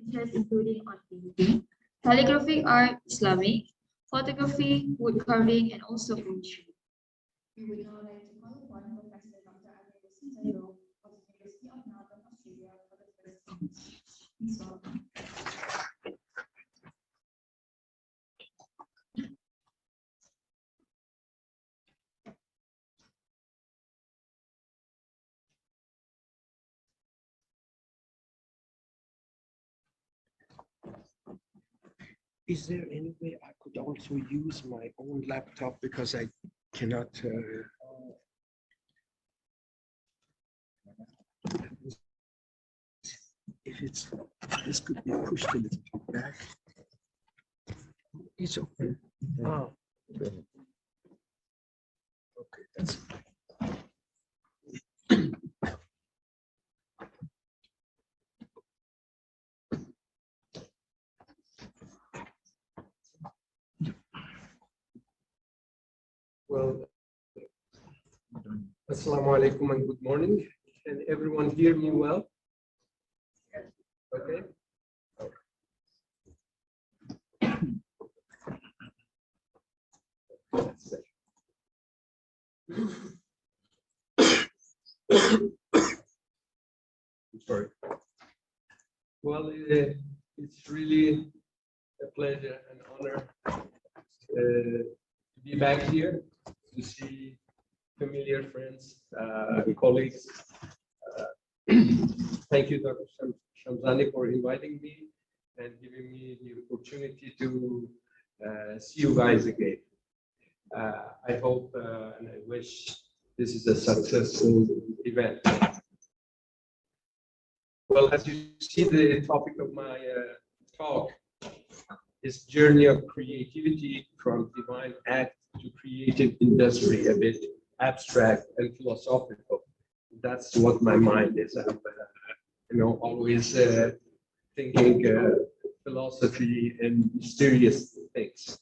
interests including on painting, calligraphy art, Islamic, photography, wood carving, and also poetry. We would now like to call upon Professor Dr. Amir of the University of Melbourne, Australia, for the first speech. Please welcome. Is there any way I could also use my own laptop because I cannot? If it's this could be pushed a little bit back. It's okay. Oh. Okay, that's. Well, assalamu alaikum and good morning. Can everyone hear me well? Okay. I'm sorry. Well, it's really a pleasure and honor to be back here, to see familiar friends, colleagues. Thank you, Dr. Shamzani, for inviting me and giving me the opportunity to see you guys again. I hope and I wish this is a successful event. Well, as you see, the topic of my talk is journey of creativity from divine act to creative industry, a bit abstract and philosophical. That's what my mind is. I'm, always thinking philosophy and mysterious things,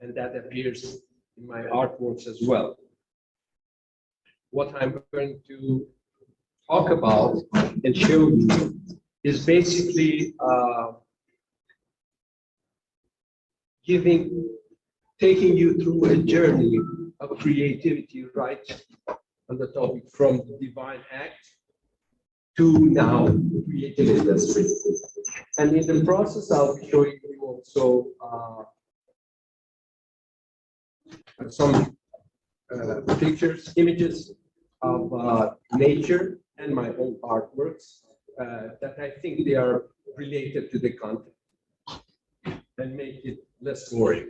and that appears in my artworks as well. What I'm going to talk about and show you is basically taking you through a journey of creativity right on the topic from divine act to now creative industry. And in the process, I'll be showing you also some pictures, images of nature and my own artworks that I think they are related to the content and make it less boring.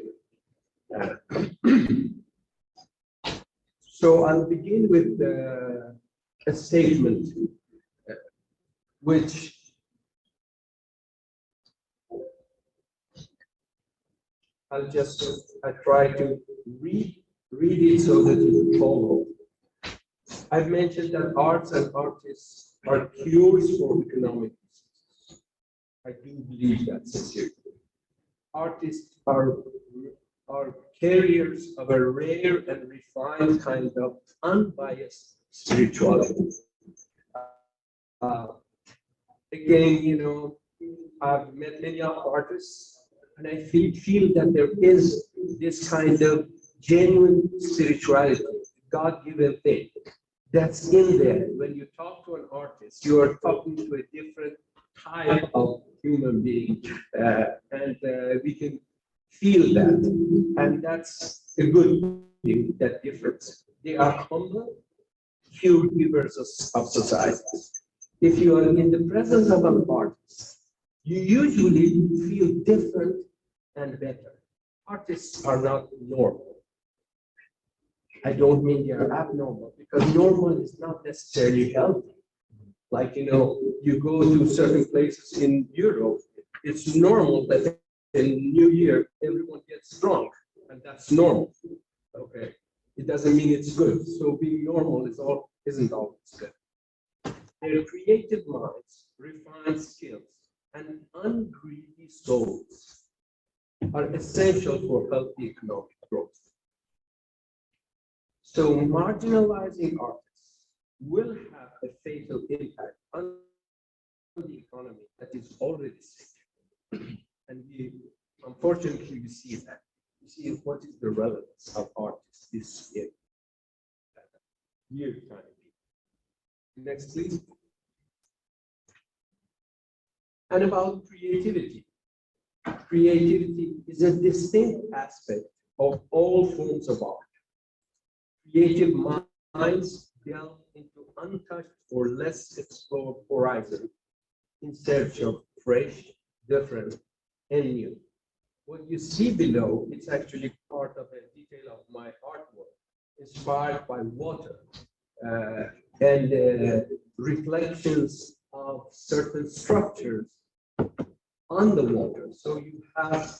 So I'll begin with a statement which I try to read it so that you follow. I've mentioned that arts and artists are cures for economic diseases. I do believe that sincerely. Artists are carriers of a rare and refined kind of unbiased spirituality. Again, I've met many artists, and I feel that there is this kind of genuine spirituality, God-given thing that's in there. When you talk to an artist, you are talking to a different type of human being, and we can feel that, and that's a good thing, that difference. They are humble, cure givers of society. If you are in the presence of an artist, you usually feel different and better. Artists are not normal. I don't mean they are abnormal, because normal is not necessarily healthy. Like, you go to certain places in Europe, it's normal that in New Year, everyone gets drunk, and that's normal. Okay, it doesn't mean it's good. So being normal isn't always good. Their creative minds, refined skills, and ungreedy souls are essential for healthy economic growth. So marginalizing artists will have a fatal impact on the economy that is already sick. And unfortunately, we see that. You see, what is the relevance of artists this year time? Next, please. And about creativity. Creativity is a distinct aspect of all forms of art. Creative minds delve into untouched or less explored horizons in search of fresh, different, and new. What you see below is actually part of a detail of my artwork, inspired by water and reflections of certain structures on the water. So you have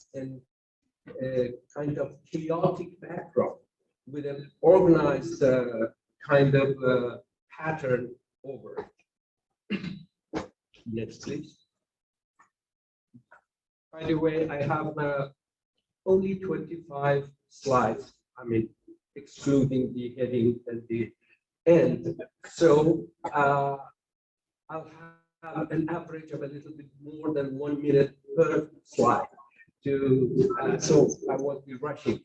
a kind of chaotic background with an organized kind of pattern over it. Next, please. By the way, I have only 25 slides, I mean, excluding the heading and the end. So I'll have an average of a little bit more than 1 minute per slide. So I won't be rushing.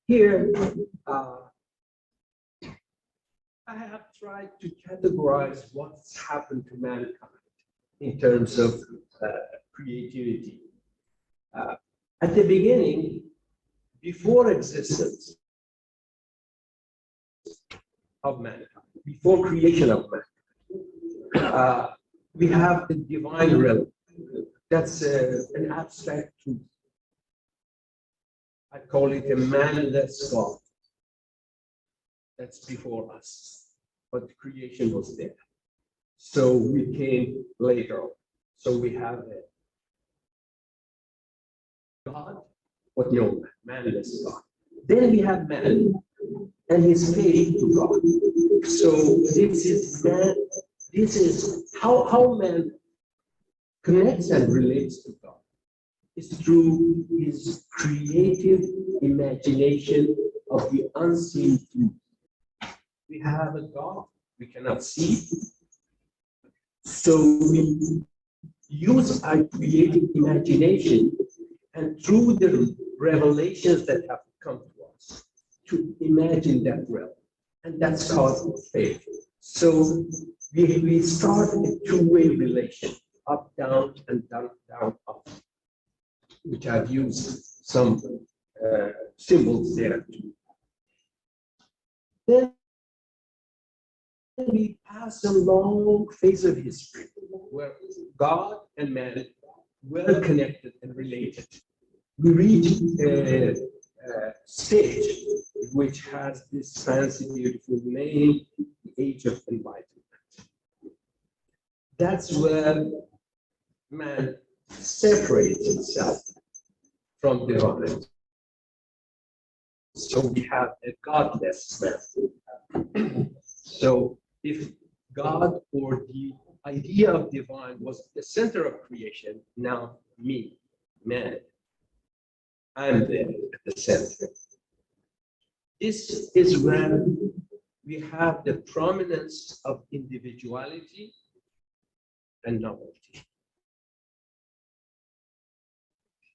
Here, I have tried to categorize what's happened to mankind in terms of creativity. At the beginning, before existence of mankind, before creation of mankind, we have the divine realm. That's an abstract truth. I call it a manless God. That's before us, but creation was there. So we came later on. So we have a God, but no manless God. Then we have man and his faith to God. So this is man. This is how man connects and relates to God. Is through his creative imagination of the unseen truth. We have a God we cannot see. So we use our creative imagination and through the revelations that have come to us to imagine that realm. And that's called faith. So we start a two-way relation, up, down, and down, down, up, which I've used some symbols there. Then we pass a long phase of history where God and man were connected and related. We reach a stage which has this fancy, beautiful name, the Age of Enlightenment. That's where man separates himself from divine. So we have a godless man. So if God or the idea of divine was the center of creation, now me, man, I'm there at the center. This is where we have the prominence of individuality and novelty.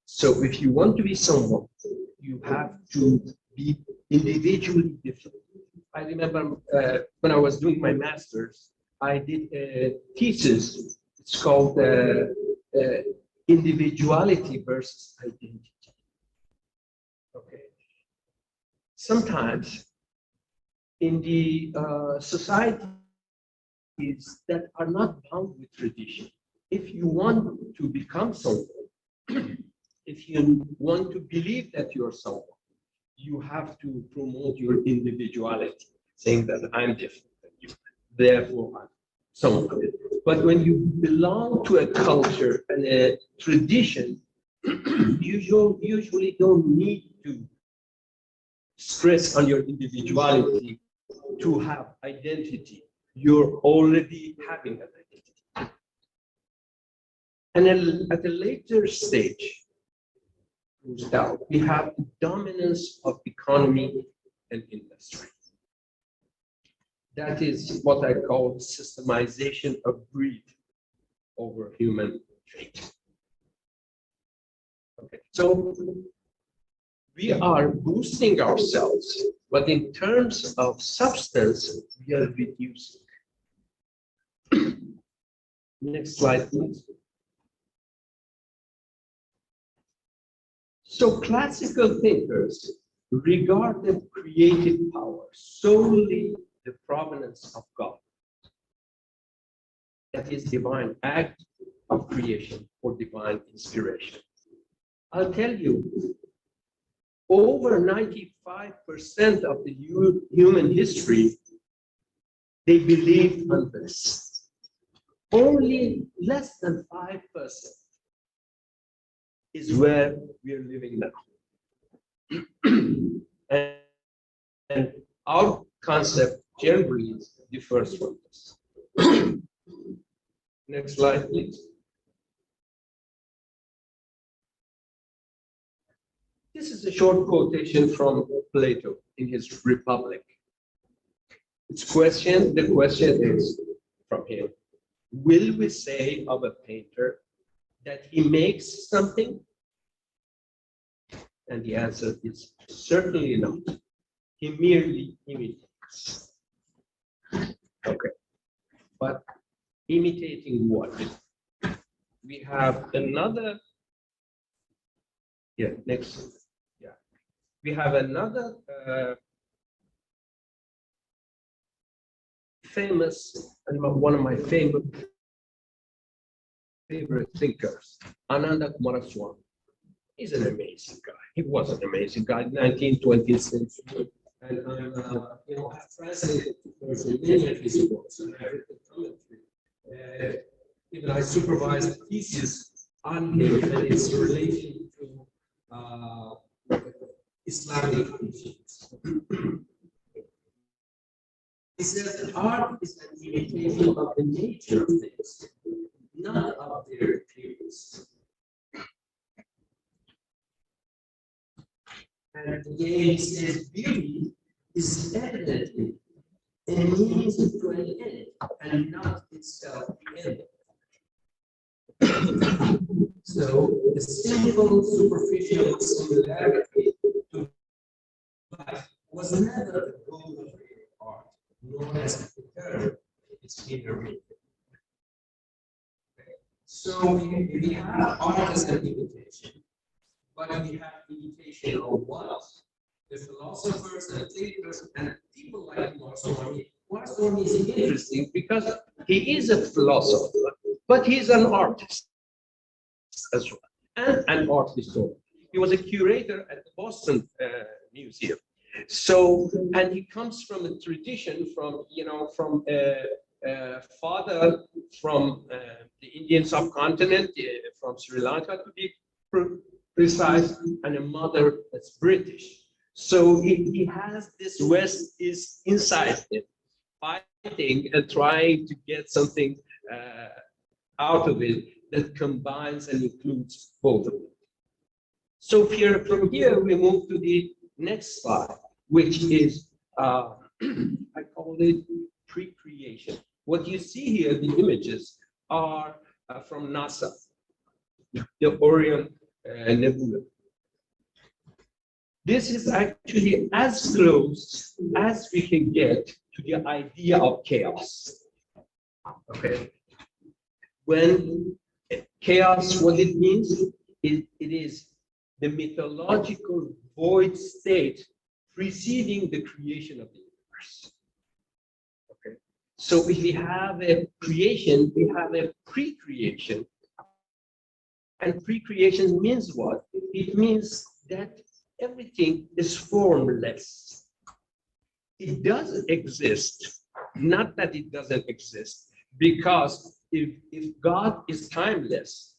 So if you want to be someone, you have to be individually different. I remember when I was doing my master's, I did a thesis. It's called Individuality versus Identity. Okay. Sometimes in the societies that are not bound with tradition, if you want to become someone, if you want to believe that you're someone, you have to promote your individuality, saying that I'm different than you, therefore I'm someone. But when you belong to a culture and a tradition, you usually don't need to stress on your individuality to have identity. You're already having that identity. And then at a later stage, we have the dominance of economy and industry. That is what I call systemization of greed over human trait. Okay, so we are boosting ourselves, but in terms of substance, we are reducing. Next slide, please. So classical thinkers regard the creative power solely the provenance of God. That is divine act of creation or divine inspiration. I'll tell you, over 95% of the human history, they believed on this. Only less than 5% is where we are living now. And our concept generally differs from this. Next slide, please. This is a short quotation from Plato in his Republic. The question is from him, will we say of a painter that he makes something? And the answer is certainly not. He merely imitates. Okay, but imitating what? We have another, we have another famous, and one of my favorite thinkers, Ananda Kumaraswamy. He's an amazing guy. He was an amazing guy, 19th, 20th century. And I've translated many of his books, and I've written commentary. Even I supervised a thesis on him and its relation to Islamic teachings. He says that art is an imitation of the nature of things, not of their appearance. And again, he says beauty is evidently a means to an end and not itself the end. So the simple, superficial similarity to life was never the goal of art, nor as it determined its inner meaning. So we have art as an imitation. But we have imitation of what? The philosophers and thinkers and people like Kumaraswamy. Kumaraswamy is interesting because he is a philosopher, but he's an artist as well, and an art historian. He was a curator at the Boston Museum. So, and he comes from a tradition from, from father from the Indian subcontinent, from Sri Lanka to be precise, and a mother that's British. So he has this West is inside him, fighting and trying to get something out of it that combines and includes both of them. So from here we move to the next slide, which is I call it PreCreation. What you see here, the images are from NASA, the Orion Nebula. This is actually as close as we can get to the idea of chaos. Okay. When chaos, what it means, it is the mythological void state preceding the creation of the universe. Okay. So if we have a creation, we have a pre-creation. And pre-creation means what? It means that everything is formless. It does exist, not that it doesn't exist, because if God is timeless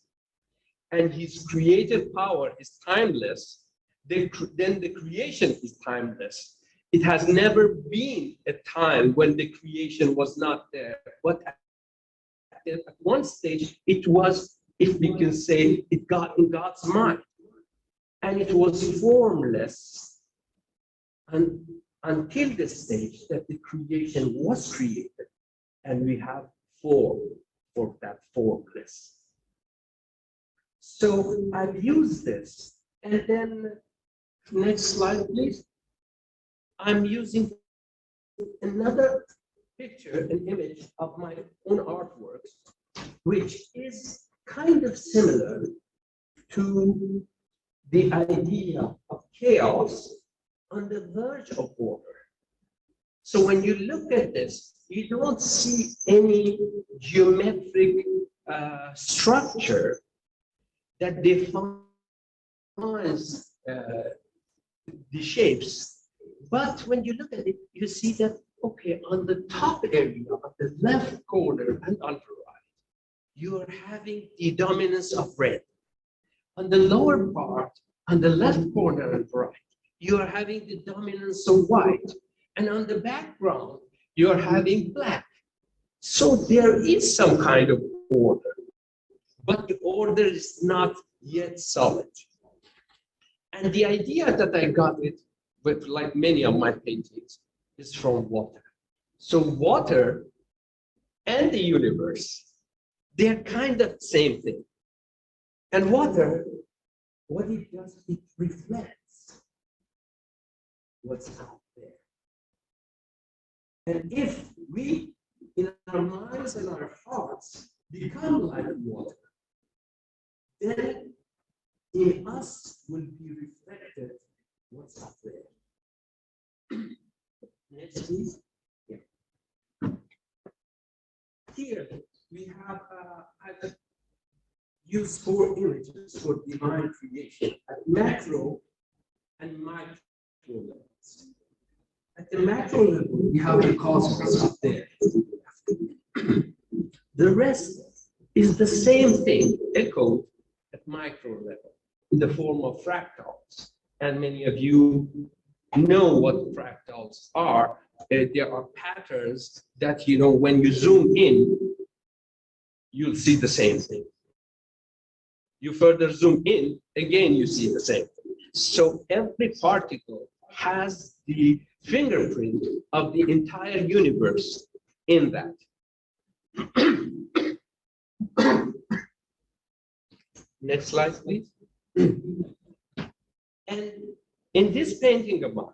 and his creative power is timeless, then the creation is timeless. It has never been a time when the creation was not there, but at one stage it was, if we can say, it got in God's mind, and it was formless until the stage that the creation was created, and we have form. for that formless. So I've used this, and then next slide, please. I'm using another picture, an image of my own artworks, which is kind of similar to the idea of chaos on the verge of order. So when you look at this, you don't see any geometric structure that defines the shapes. But when you look at it, you see that, okay, on the top area, on the left corner and on the right, you are having the dominance of red. On the lower part, on the left corner and right, you are having the dominance of white. And on the background, you are having black. So there is some kind of order, but the order is not yet solid. And the idea that I got it with, like many of my paintings, is from water. So water and the universe, they're kind of the same thing. And water, what it does, it reflects what's out there. And if we, in our minds and our hearts, become like water, then in us will be reflected what's out there. Next, please. Yeah. Here we have I've used 4 images for divine creation at macro and micro levels. At the macro level, we have the cosmos up there. The rest is the same thing echoed at micro level in the form of fractals. And many of you know what fractals are. There are patterns that, you know, when you zoom in, you'll see the same thing. You further zoom in, again, you see the same thing. So every particle has the fingerprint of the entire universe in that. Next slide, please. And in this painting of mine,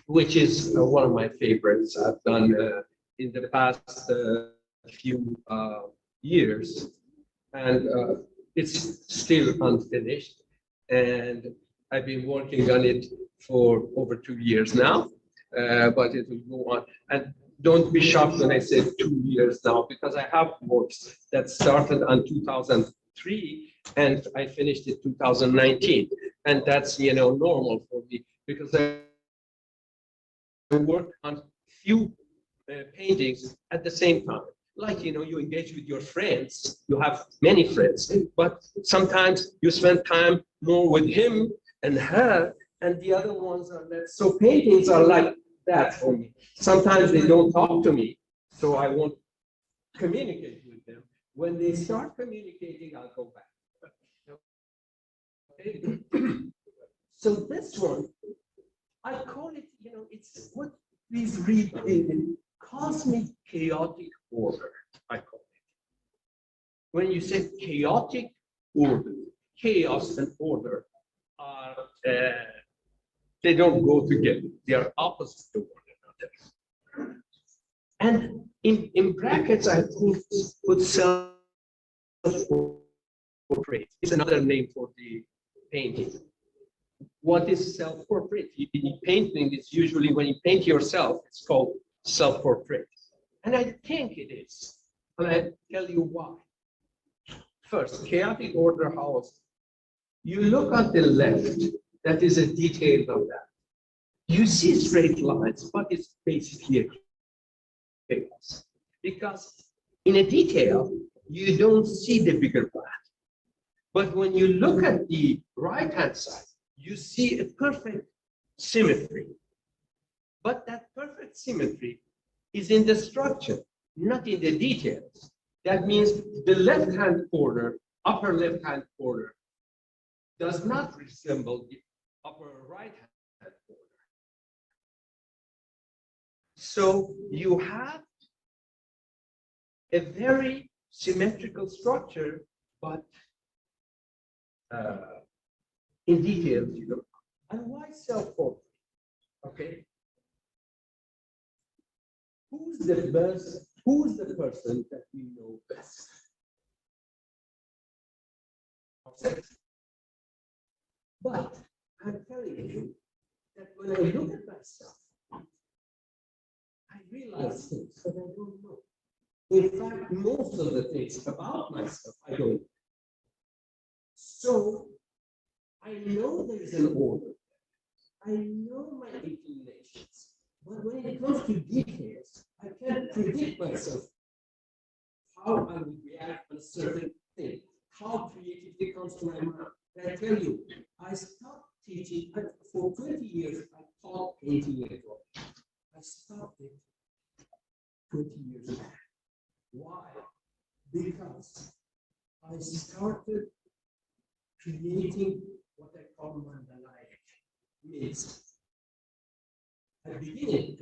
which is one of my favorites I've done in the past few years, and it's still unfinished, and I've been working on it for over 2 years now, but it will go on. And don't be shocked when I say 2 years now, because I have works that started on 2003 and I finished it 2019, and that's, you know, normal for me because I work on few paintings at the same time. Like, you know, you engage with your friends, you have many friends, but sometimes you spend time more with him and her, and the other ones are less. So paintings are like that for me. Sometimes they don't talk to me, so I won't communicate with them. When they start communicating, I'll go back. Okay. So this one, I call it, you know, it's what, please read in cosmic chaotic order, I call it. When you say chaotic order, chaos and order are, they don't go together. They are opposite to one another. And in brackets, I put self-portrait. It's another name for the painting. What is self-portrait? In painting, it's usually when you paint yourself, it's called self-portrait. And I think it is. And I tell you why. First, chaotic order house. You look at the left, that is a detail of that. You see straight lines, but it's basically a chaos. Because in a detail, you don't see the bigger plan. But when you look at the right-hand side, you see a perfect symmetry. But that perfect symmetry is in the structure, not in the details. That means the left-hand corner, upper left-hand corner, does not resemble the upper right-hand corner. So you have a very symmetrical structure, but in details, you know. And why self-portrait? Okay. Who's the best? Who's the person that we know best? Ourselves. But I'm telling you that when I look at myself, I realize things that I don't know. In fact, most of the things about myself, I don't know. So I know there is an order. I know my inclinations. But when it comes to details, I can't predict myself how I would react on a certain thing, how creativity comes to my mind. And I tell you, I stopped teaching. For 20 years, I taught painting and drawing. I stopped it 20 years ago. Why? Because I started creating what I call mandalaic means. I began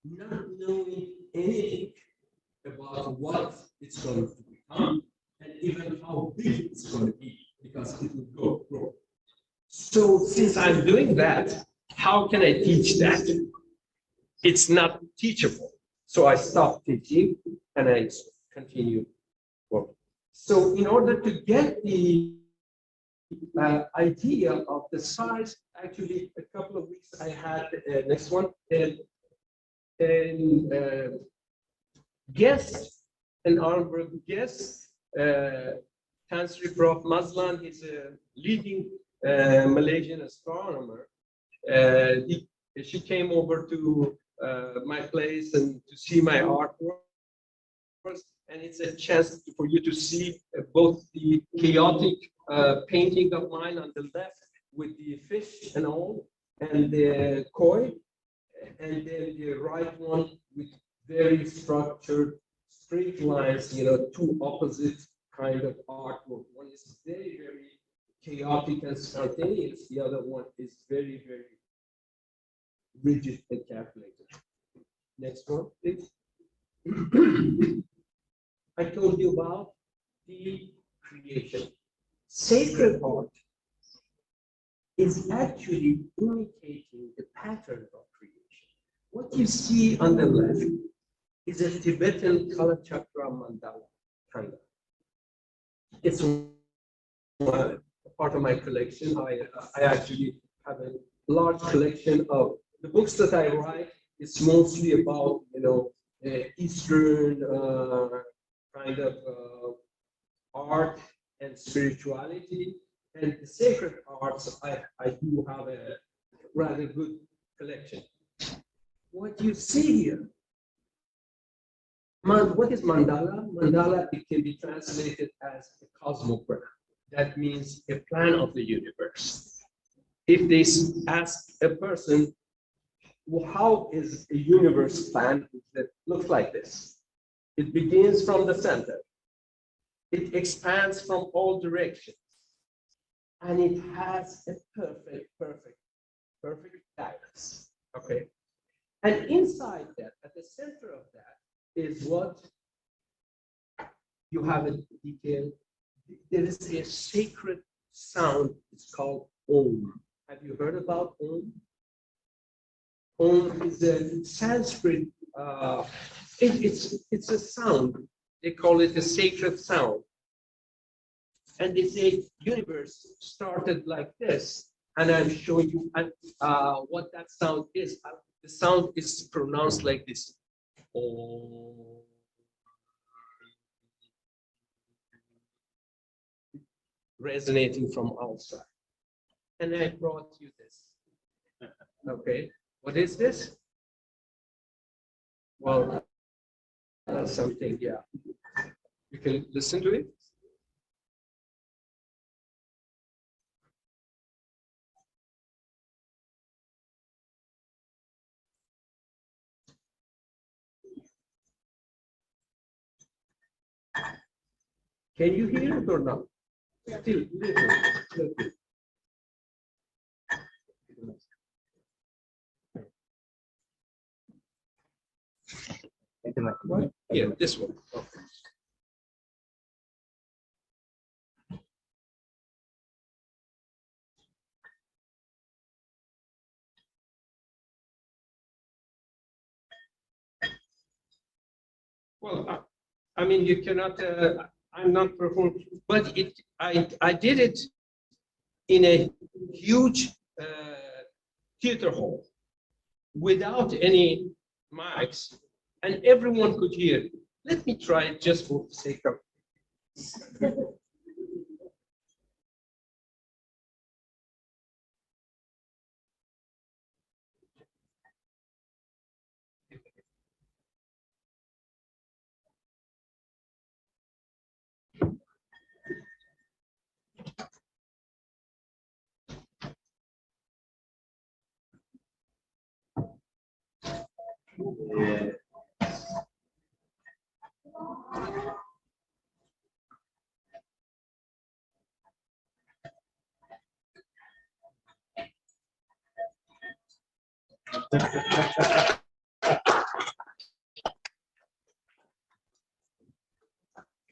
not knowing anything about what it's going to become and even how big it's going to be, because it will grow. So since I'm doing that, how can I teach that? It's not teachable. So I stopped teaching and I continue working. So in order to get the idea of the size, actually a couple of weeks I had next one, and guest, an honorable guest, Tansri Prof Mazlan, he's a leading Malaysian astronomer. She came over to my place and to see my artwork, and it's a chance for you to see both the chaotic painting of mine on the left with the fish and all, and the koi, and then the right one with very structured straight lines, you know, two opposite kind of artwork. One is very, very chaotic and spontaneous. The other one is very, very rigid and calculated. Next one, please. I told you about the creation. Sacred art is actually imitating the pattern of creation. What you see on the left is a Tibetan Kala Chakra mandala. It's part of my collection. I actually have a large collection of the books that I write. It's mostly about, you know, Eastern kind of art and spirituality, and the sacred arts. I do have a rather good collection. What you see here, what is mandala? Mandala, it can be translated as a cosmogram. That means a plan of the universe. If they ask a person, well, how is a universe planned? That looks like this. It begins from the center. It expands from all directions. And it has a perfect balance. Okay. And inside that, at the center of that, is what you have in detail. There is a sacred sound. It's called Om. Have you heard about Om? Om is a Sanskrit. It's a sound. They call it a sacred sound. And they say universe started like this. And I'm showing you what that sound is. The sound is pronounced like this. Om. Resonating from outside. And I brought you this. Okay. What is this? Well, that's something, yeah. You can listen to it. Can you hear it or not? Still, little. What? Yeah, this one. Okay. Well, I mean, you cannot. I'm not performing, but I did it in a huge theater hall without any mics, and everyone could hear. Let me try it just for the sake of.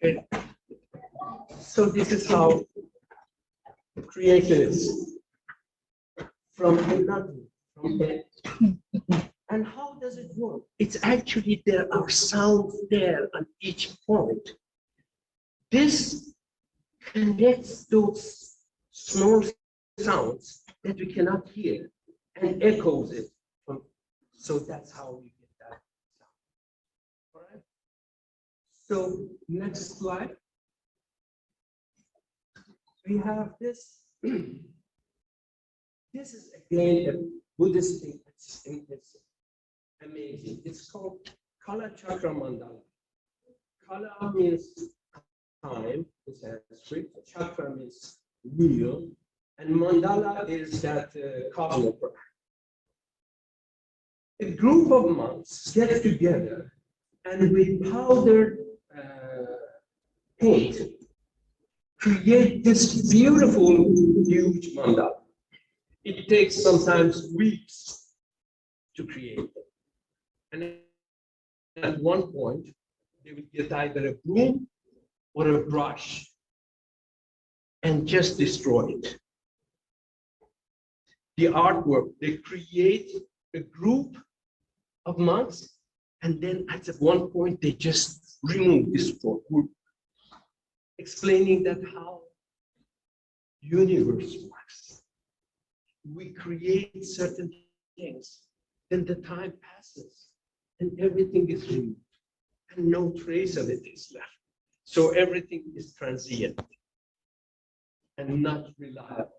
Okay. So this is how creation is from nothing, from a. And how does it work? It's actually there are sounds there on each point. This connects those small sounds that we cannot hear and echoes it. So that's how we get that sound. All right. So next slide. We have this. This is again a Buddhist thing. It's amazing. It's called Kala Chakra Mandala. Kala means time in Sanskrit. Chakra means wheel, and mandala is that cosmos. A group of monks get together and with powdered paint create this beautiful, huge mandala. It takes sometimes weeks to create them. And at one point, they will get either a broom or a brush and just destroy it. The artwork, they create a group of monks, and then at one point, they just remove this group, explaining that how universe works. We create certain things, then the time passes, and everything is removed, and no trace of it is left. So everything is transient and not reliable.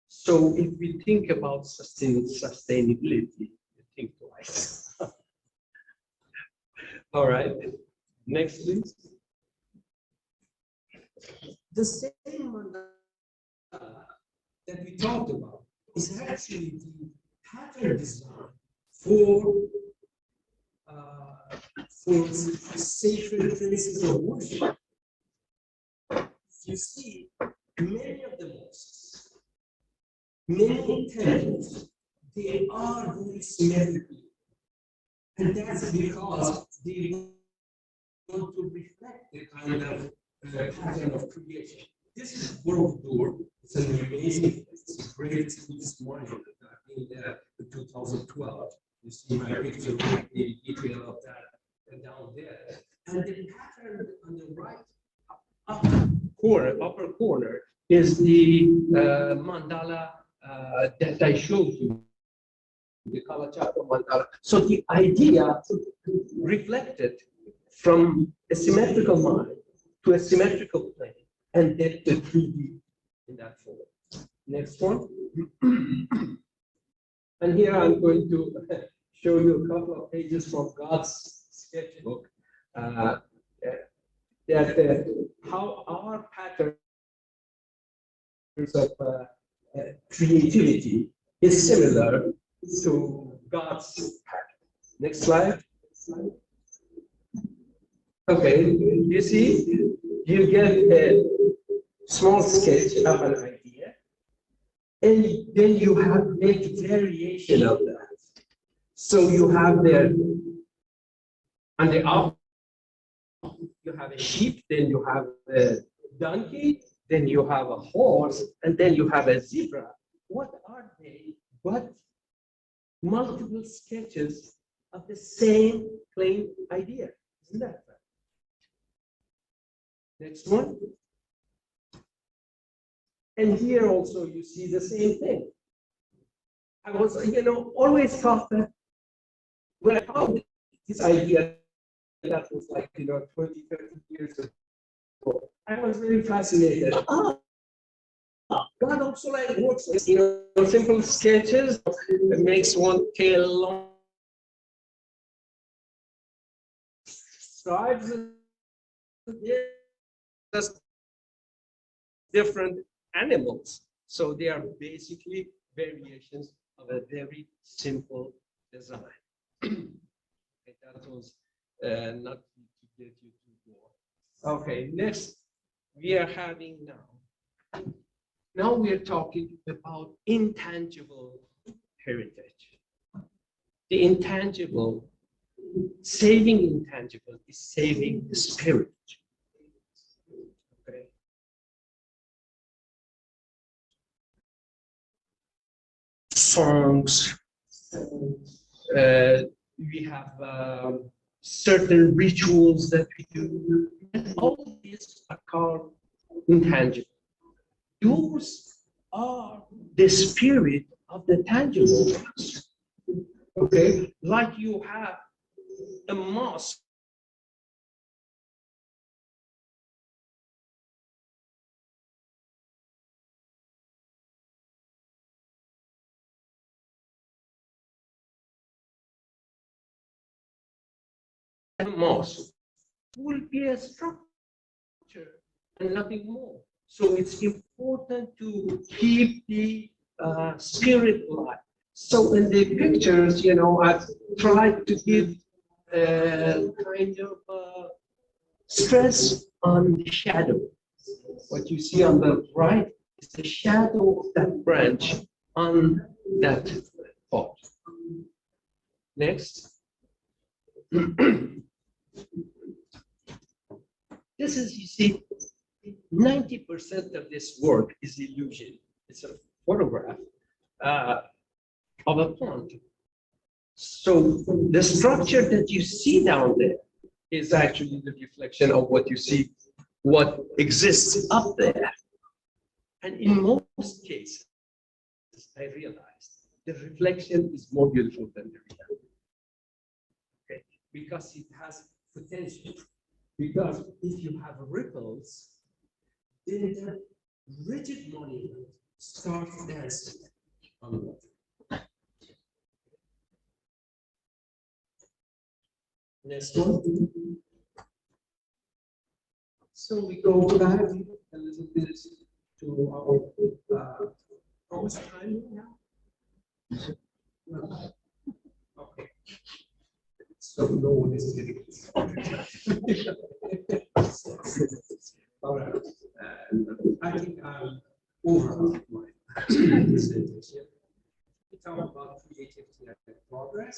So if we think about sustainability, think twice. All right, next please. The same mandala that we talked about is actually the pattern design for sacred places of worship. You see, many of the mosques, many temples, they are very symmetrical. And that's because they want to reflect the kind of pattern of creation. This is Borobudur. It's an amazing place. It's a great Buddhist monument. I've been there in 2012. You see my picture with the detail of that down there. And the pattern on the right upper corner is the mandala that I showed you, the Kala Chakra mandala. So the idea reflected from a symmetrical mind to a symmetrical plane, and then the 3D in that form. Next one. And here I'm going to show you a couple of pages from God's sketchbook. How our patterns of creativity is similar to God's pattern. Next slide. Okay, you see, you get a small sketch of an idea, and then you have make variation of that. So you have there On the up, you have a sheep, then you have a donkey, then you have a horse, and then you have a zebra. What are they but multiple sketches of the same plain idea? Isn't that right? Next one. And here also you see the same thing. I was, always thought that when I found this idea, that was like, 20, 30 years ago, I was very fascinated. God also like works with, simple sketches that makes one tail long. Stripes, just different animals. So they are basically variations of a very simple design. That was not to get you too bored. Okay, next we are having now. Now we are talking about intangible heritage. The intangible, saving intangible is saving the spirit. Okay. Songs, we have certain rituals that we do, and all of these are called intangible. Those are the spirit of the tangible ones. Okay, like you have a mosque. A mosque will be a structure and nothing more. So it's important to keep the spirit alive. So in the pictures, I've tried to give kind of stress on the shadow. What you see on the right is the shadow of that branch on that pot. Next. This is, you see, 90% of this work is illusion. It's a photograph of a pond. So the structure that you see down there is actually the reflection of what you see, what exists up there. And in most cases, I realized the reflection is more beautiful than the reality. Okay? Because it has potential. Because if you have ripples, then the rigid monument starts dancing on the water. Next one. So we go back a little bit to our almost time now. Okay. So no one is getting this. All right. I think I'm over my presentation. We talk about creativity and progress.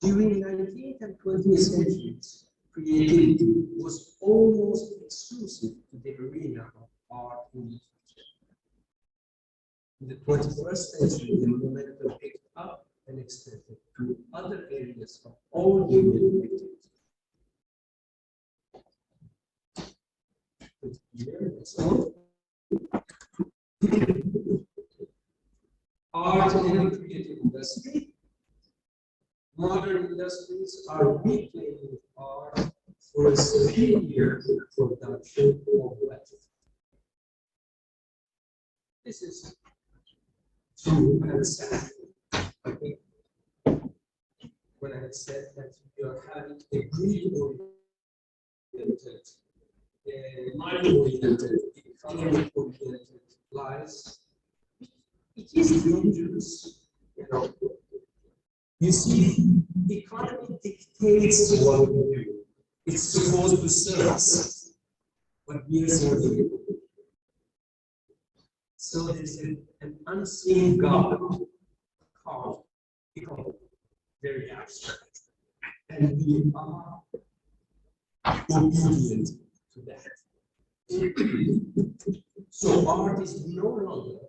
During the 19th and 20th centuries, creativity was almost exclusive to the arena of art and literature. In the 21st century, the momentum picked up and extended to other areas of all human activity. Art and the creative industry. Modern industries are reclaiming art for a superior production of wealth. This is true and sad. I think when I said that we are having a greed-oriented, money-oriented, economy-oriented lives, it is dangerous, You see, the economy dictates what we do. It's supposed to serve us, but we are serving it. So there's an unseen God called economy, very abstract. and we are obedient to that. So art is no longer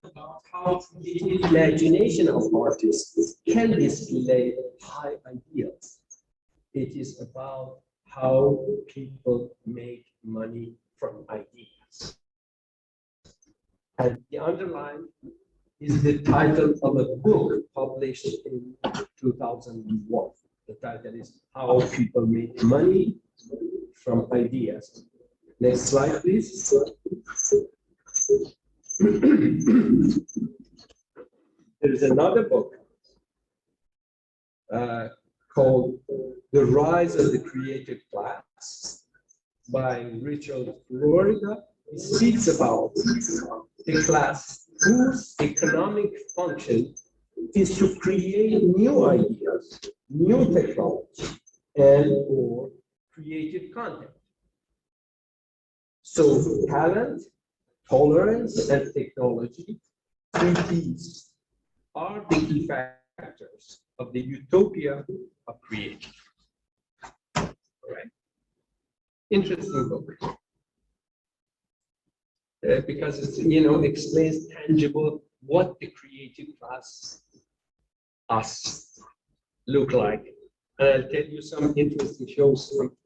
about how the imagination of artists can display high ideals. It is about how people make money from ideas. And the underline is the title of a book published in 2001. The title is How People Make Money from Ideas. Next slide, please. There is another book called The Rise of the Creative Class by Richard Florida. He speaks about the class whose economic function is to create new ideas, new technology, and or creative content. So talent, tolerance, and technology, three T's, are the key factors of the utopia of creation. All right. Interesting book. Because it explains tangible what the creative class, us, look like. And I'll tell you some interesting shows from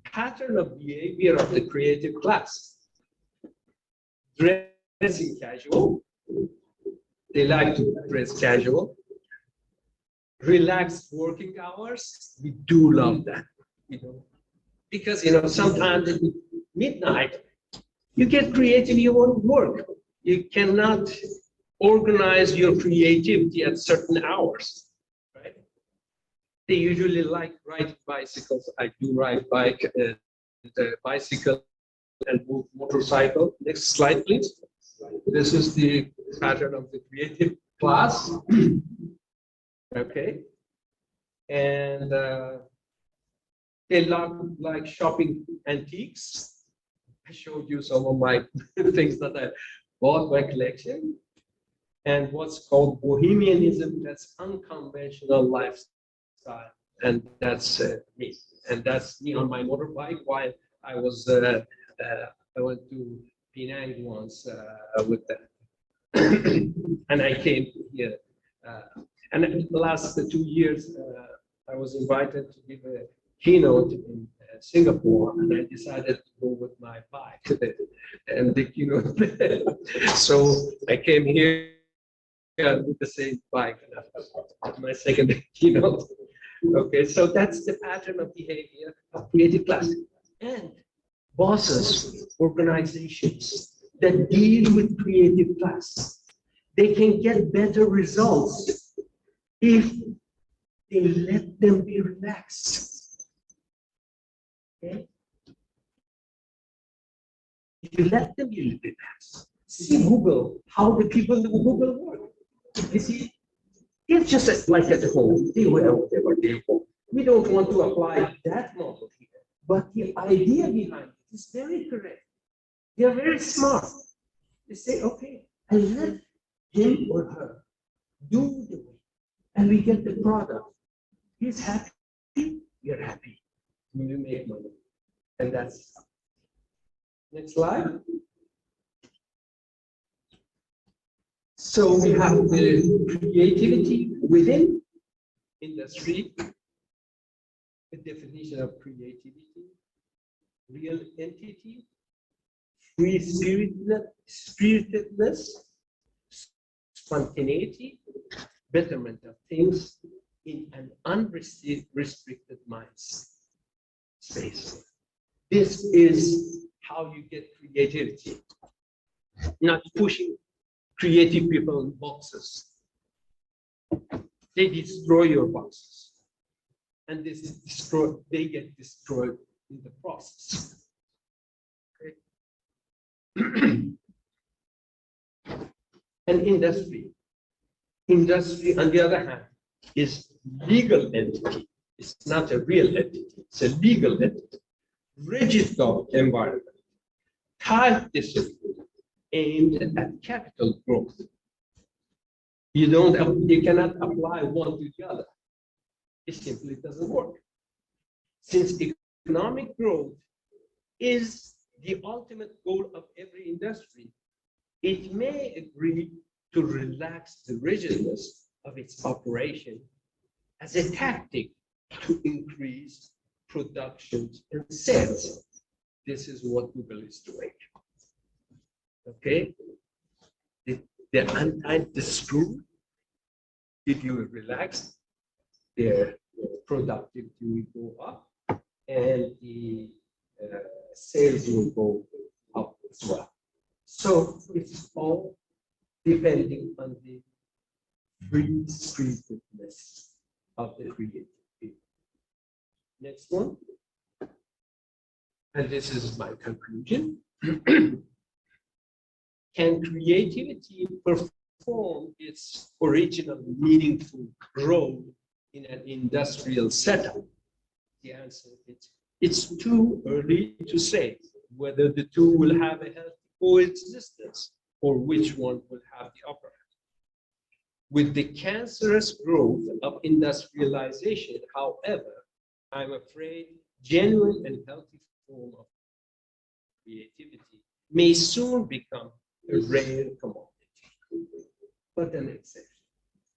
pattern of behavior of the creative class. Dressing casual. They like to dress casual. Relaxed working hours. We do love that. Because sometimes at midnight, you get creative, you want to work. You cannot organize your creativity at certain hours, right? They usually like riding bicycles. I do ride bicycle and motorcycle. Next slide, please. This is the pattern of the creative class. Okay. And they like shopping antiques. I showed you some of my things that I bought my collection. And what's called bohemianism, that's unconventional lifestyle. And that's me. And that's me on my motorbike while I was, I went to Penang once with that. And I came here. And in the last 2 years, I was invited to give a keynote in Singapore, and I decided to go with my bike and the keynote. So I came here with the same bike, my second keynote. Okay, so that's the pattern of behavior of creative class. And bosses, organizations that deal with creative class, they can get better results if they let them be relaxed. Okay? If you let them be relaxed, see Google, how the people in Google work. You see, it's just like at home, they were whatever they home. We don't want to apply that model here, but the idea behind it is very correct. They are very smart. They say, okay, I let him or her do the way, and we get the product. He's happy, you're happy. You make money. And that's next slide. So we have the creativity within industry, the definition of creativity, real entity, free spiritedness, spontaneity, betterment of things in an unrestricted mind space. This is how you get creativity, not pushing creative people in boxes. They destroy your boxes, and they get destroyed in the process. Okay. And industry, on the other hand, is legal entity. It's not a real entity, it's a legal entity. Rigid environment, tight discipline, aimed at capital growth. You cannot apply one to the other. It simply doesn't work. Since economic growth is the ultimate goal of every industry, it may agree to relax the rigidness of its operation as a tactic to increase production and sales. This is what Google is doing. Okay? They untied the screw. If you relax, their productivity will go up and the sales will go up as well. So it's all depending on the free-spiritedness of the creative people. Next one. And this is my conclusion. Can creativity perform its original meaningful role in an industrial setup? The answer is it's too early to say whether the two will have a healthy coexistence or which one will have the upper hand. With the cancerous growth of industrialization, however, I'm afraid genuine and healthy form of creativity may soon become a rare commodity. But an exception.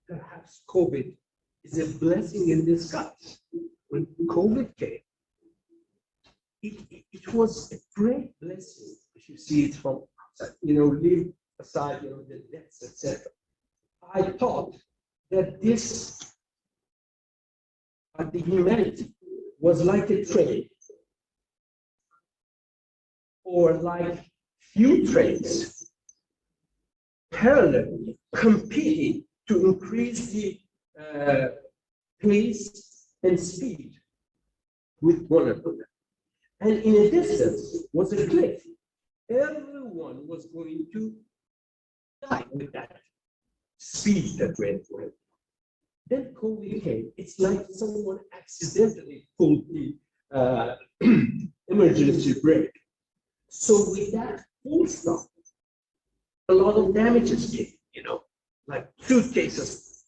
Perhaps COVID is a blessing in disguise. When COVID came, it was a great blessing if you see it from outside, leave aside, the deaths, etc. I thought that the humanity was like a train, or like few trains, parallelly competing to increase the pace and speed with one another. And in a distance was a cliff. Everyone was going to die with that speed that went with. Then COVID came. It's like someone accidentally pulled the emergency brake. So with that full stop, a lot of damages came, like suitcases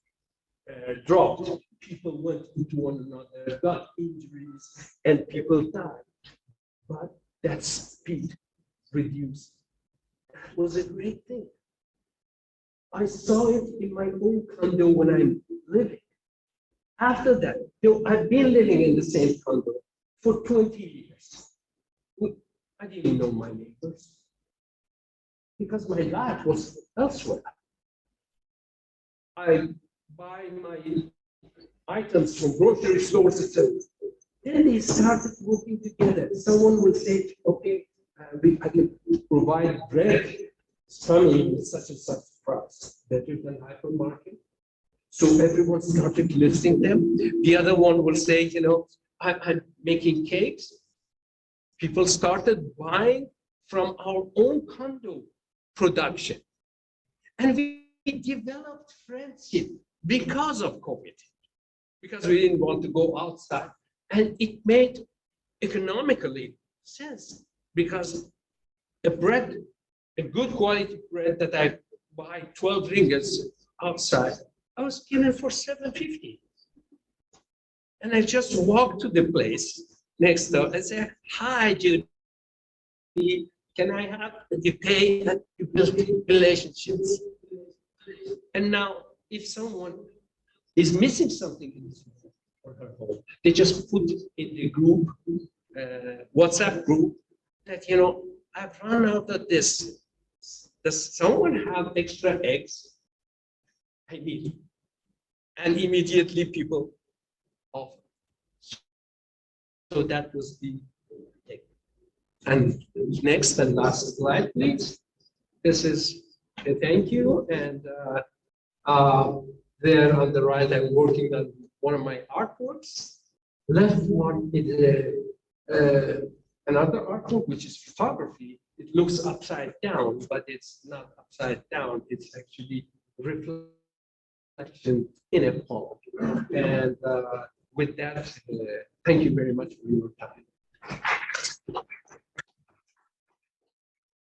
dropped, people went into one another, got injuries, and people died. But that speed reduced. That was a great thing. I saw it in my own condo when I'm living. After that, I've been living in the same condo for 20 years. I didn't know my neighbors because my life was elsewhere. I buy my items from grocery stores, etc. Then they started working together. Someone will say, okay, I can provide bread, sunny with such and such price, better than hypermarket. So everyone started listing them. The other one will say, I'm making cakes. People started buying from our own condo production. And we developed friendship because of COVID, because we didn't want to go outside. And it made economically sense because a good quality bread that I buy 12 ringgits outside, I was given for 7.50. And I just walked to the place next door and said, hi, Judy, can I have the pay and you build relationships? And now, if someone is missing something in his home or her home, they just put in the group, WhatsApp group, that, I've run out of this. Does someone have extra eggs? I need it. And immediately people offer. So that was the thing. And next and last slide, please. This is a thank you. And there on the right, I'm working on one of my artworks. Left one is another artwork, which is photography. It looks upside down, but it's not upside down. It's actually reflection in a pond. And with that, thank you very much for your time.